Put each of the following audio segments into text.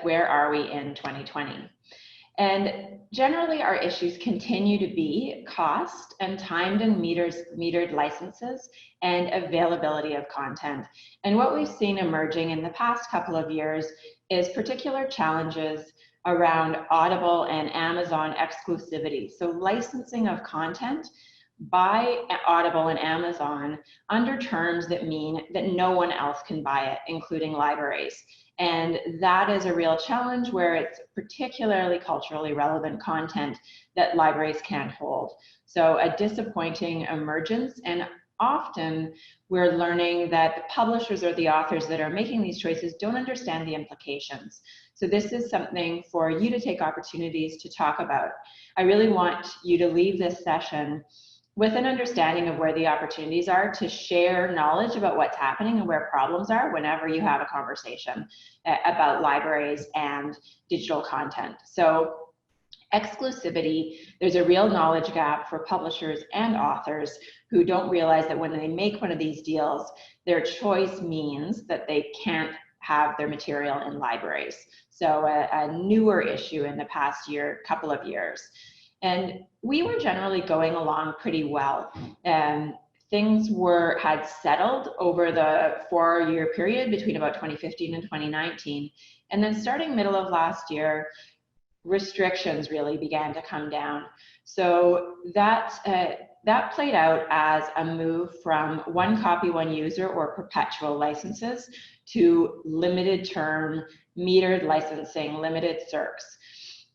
where are we in 2020? And generally, our issues continue to be cost and timed and metered licenses and availability of content. And what we've seen emerging in the past couple of years is particular challenges around Audible and Amazon exclusivity. So licensing of content by Audible and Amazon under terms that mean that no one else can buy it, including libraries. And that is a real challenge where it's particularly culturally relevant content that libraries can't hold. So a disappointing emergence, and often we're learning that the publishers or the authors that are making these choices don't understand the implications. So this is something for you to take opportunities to talk about. I really want you to leave this session with an understanding of where the opportunities are to share knowledge about what's happening and where problems are whenever you have a conversation about libraries and digital content. So exclusivity, there's a real knowledge gap for publishers and authors who don't realize that when they make one of these deals, their choice means that they can't have their material in libraries. So a newer issue in the past couple of years. And we were generally going along pretty well. Things had settled over the 4-year period between about 2015 and 2019. And then starting middle of last year, restrictions really began to come down. So that played out as a move from one copy, one user or perpetual licenses to limited term, metered licensing, limited circs.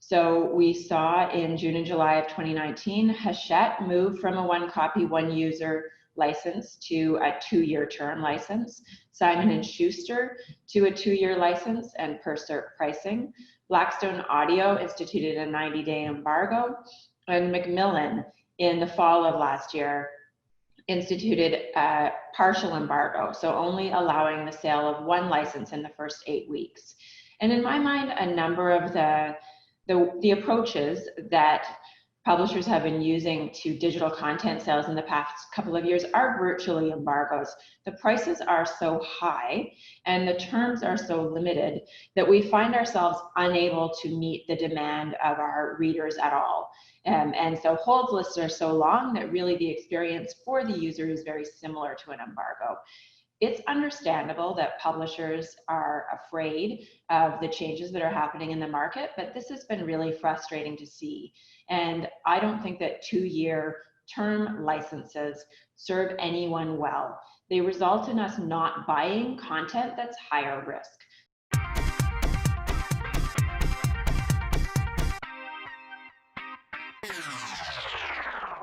So we saw in June and July of 2019, Hachette moved from a one copy, one user license to a 2-year term license, Simon & Schuster to a 2-year license and per circ pricing. Blackstone Audio instituted a 90-day embargo, and Macmillan in the fall of last year instituted a partial embargo, so only allowing the sale of one license in the first 8 weeks. And in my mind, a number of the approaches that publishers have been using to digital content sales in the past couple of years are virtually embargoes. The prices are so high and the terms are so limited that we find ourselves unable to meet the demand of our readers at all. And so hold lists are so long that really the experience for the user is very similar to an embargo. It's understandable that publishers are afraid of the changes that are happening in the market, but this has been really frustrating to see. And I don't think that 2-year term licenses serve anyone well. They result in us not buying content that's higher risk.